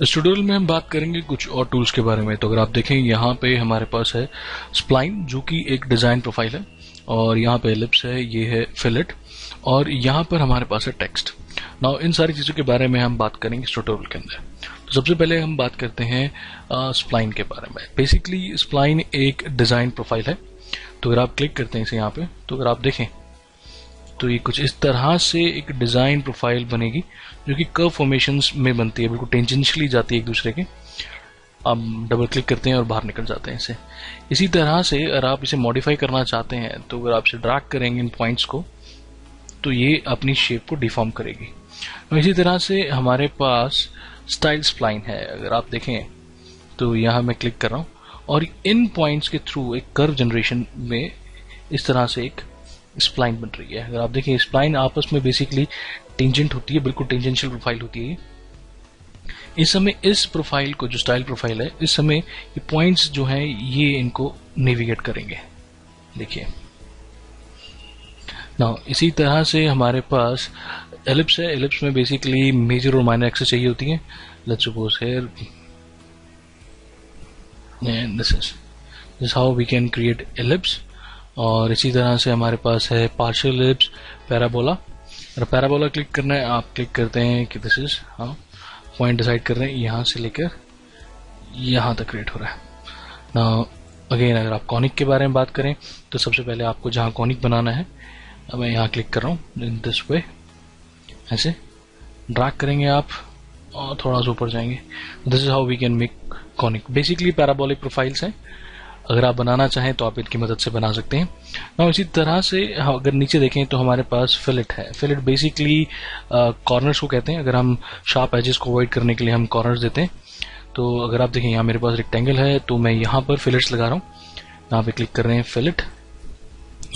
इस ट्यूटोरियल में हम बात करेंगे कुछ और टूल्स के बारे में। तो अगर आप देखें यहाँ पे हमारे पास है स्प्लाइन जो कि एक डिजाइन प्रोफाइल है, और यहाँ पे एलिप्स है, ये है फिलेट, और यहाँ पर हमारे पास है टेक्स्ट। नाउ इन सारी चीज़ों के बारे में हम बात करेंगे इस ट्यूटोरियल के अंदर। तो सबसे पहले हम बात करते हैं स्प्लाइन के बारे में। बेसिकली स्प्लाइन एक डिजाइन प्रोफाइल है। तो अगर आप क्लिक करते हैं इसे यहाँ पे, तो अगर आप देखें तो ये कुछ इस तरह से एक डिजाइन प्रोफाइल बनेगी जो कि कर्व फॉर्मेशंस में बनती है, बिल्कुल टेंजेंशियली जाती है एक दूसरे के। आप डबल क्लिक करते हैं और बाहर निकल जाते हैं इसे। इसी तरह से अगर आप इसे मॉडिफाई करना चाहते हैं तो अगर आप इसे ड्रैग करेंगे इन पॉइंट्स को तो ये अपनी शेप को डिफॉर्म करेगी। तो इसी तरह से हमारे पास स्टाइल स्प्लाइन है। अगर आप देखें तो यहाँ मैं क्लिक कर रहा हूँ और इन पॉइंट्स के थ्रू एक कर्व जनरेशन में इस तरह से एक स्प्लाइन बन रही है। अगर आप देखें स्प्लाइन आपस में बेसिकली टेंजेंट होती है, बिल्कुल टेंजेंशियल प्रोफाइल होती है। इस समय इस प्रोफाइल को, जो स्टाइल प्रोफाइल है, इस समय ये पॉइंट्स जो हैं ये इनको नेविगेट करेंगे। देखिए ना, इसी तरह से हमारे पास एलिप्स है। एलिप्स में बेसिकली मेजर और माइनर एक्सेस चाहिए होती है। Let's suppose here this how we can create ellipse. और इसी तरह से हमारे पास है पार्शियल एलिप्स, पैराबोला। अगर पैराबोला क्लिक करना है, आप क्लिक करते हैं कि दिस इज पॉइंट डिसाइड कर रहे हैं, यहाँ से लेकर यहाँ तक क्रिएट हो रहा है ना। अगेन अगर आप कॉनिक के बारे में बात करें तो सबसे पहले आपको जहाँ कॉनिक बनाना है, अब मैं यहाँ क्लिक कर रहा हूँ इन दिस वे, ऐसे ड्रैग करेंगे आप और थोड़ा सा ऊपर जाएंगे। This is how we can make conic. Basically parabolic profiles हैं। अगर आप बनाना चाहें तो आप इनकी मदद से बना सकते हैं ना। इसी तरह से अगर नीचे देखें तो हमारे पास फिलेट है। फिलेट बेसिकली कॉर्नर्स को कहते हैं। अगर हम शार्प एजेस को अवॉइड करने के लिए हम कॉर्नर्स देते हैं। तो अगर आप देखें यहाँ मेरे पास रेक्टेंगल है तो मैं यहाँ पर फिलेट्स लगा रहा हूँ। यहाँ पे क्लिक कर रहे हैं फिलेट,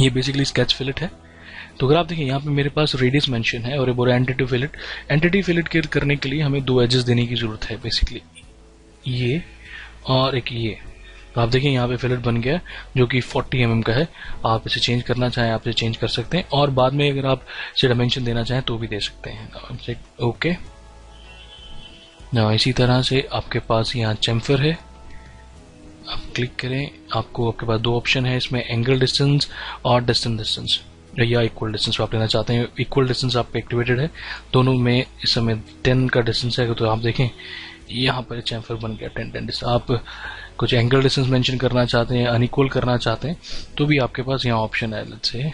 ये बेसिकली स्केच फिलेट है। तो अगर आप देखें यहाँ पे मेरे पास रेडियस मेंशन है और ये बोल रहा है एंटिटी फिलेट। एंटिटी फिलेट करने के लिए हमें दो एजेस देने की जरूरत है, बेसिकली ये और एक ये। तो आप देखें यहाँ पे फिलेट बन गया जो कि 40 mm का है। आप इसे चेंज करना चाहें आप इसे चेंज कर सकते हैं, और बाद में अगर आप इसे डायमेंशन देना चाहें तो भी दे सकते हैं। ओके ना, इसी तरह से आपके पास यहाँ चैम्फर है। आप क्लिक करें, आपके पास दो ऑप्शन है इसमें, एंगल डिस्टेंस और डिस्टेंस डिस्टेंस, या इक्वल डिस्टेंस आप लेना चाहते हैं। इक्वल डिस्टेंस आपका एक्टिवेटेड है, दोनों में इस समय 10 का डिस्टेंस है। तो आप देखें यहाँ पर चैम्फर बन गया 10 डिस्टेंस। आप कुछ एंगल डिस्टेंस मेंशन करना चाहते हैं, अनइक्वल करना चाहते हैं, तो भी आपके पास यहाँ ऑप्शन है। लेट्स से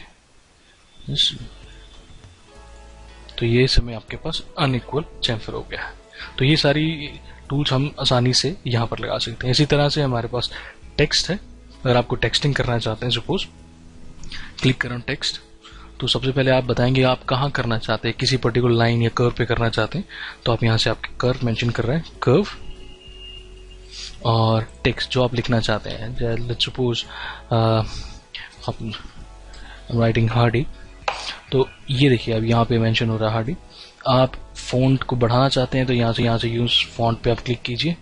तो ये समय आपके पास अनइक्वल चैम्फर हो गया है। तो ये सारी टूल्स हम आसानी से यहाँ पर लगा सकते हैं। इसी तरह से हमारे पास टेक्स्ट है। अगर आपको टेक्सटिंग करना चाहते हैं, सपोज क्लिक करें टेक्स्ट, तो सबसे पहले आप बताएंगे आप कहाँ करना चाहते हैं, किसी पर्टिकुलर लाइन या कर्व पे करना चाहते हैं। तो आप यहाँ से आपके कर्व मेंशन कर रहे हैं, कर्व, और टेक्स्ट जो आप लिखना चाहते हैं। लेट्स सपोज आप राइटिंग हार्डी, तो ये देखिए अब यहाँ पे मेंशन हो रहा है हार्डी। आप फॉन्ट को बढ़ाना चाहते हैं तो यहाँ से यूज फॉन्ट पे आप क्लिक कीजिए।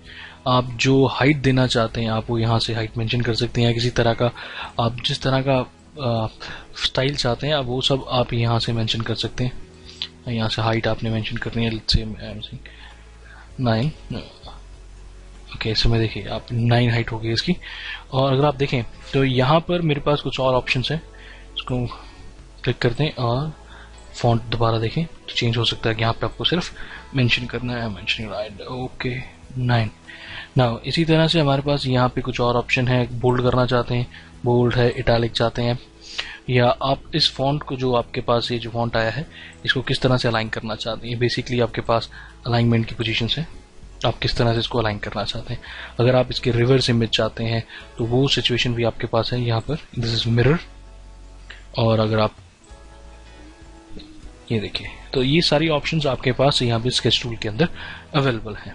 आप जो हाइट देना चाहते हैं आप वो यहाँ से हाइट मेंशन कर सकते हैं। किसी तरह का आप जिस तरह का स्टाइल चाहते हैं आप वो सब आप यहाँ से मेंशन कर सकते हैं। यहाँ से हाइट आपने मेंशन करनी है, लेट्स से 9। ओके, इसमें देखिए आप 9 हाइट होगी इसकी। और अगर आप देखें तो यहाँ पर मेरे पास कुछ और ऑप्शंस हैं, इसको क्लिक करते हैं और फॉन्ट दोबारा देखें तो चेंज हो सकता है कि यहाँ पे आपको सिर्फ मेंशन करना है, मेंशनिंग राइट, ओके 9 ना। इसी तरह से हमारे पास यहाँ पे कुछ और ऑप्शन है। बोल्ड करना चाहते हैं, बोल्ड है, इटैलिक चाहते हैं, या आप इस फॉन्ट को, जो आपके पास ये जो फॉन्ट आया है, इसको किस तरह से अलाइन करना चाहते हैं। बेसिकली आपके पास अलाइनमेंट की पोजीशंस है, आप किस तरह से इसको अलाइन करना चाहते हैं। अगर आप इसके रिवर्स इमेज चाहते हैं तो वो सिचुएशन भी आपके पास है। यहाँ पर दिस इज मिरर, और अगर आप ये देखिए तो ये सारी ऑप्शंस आपके पास यहाँ पे स्केच टूल के अंदर अवेलेबल हैं।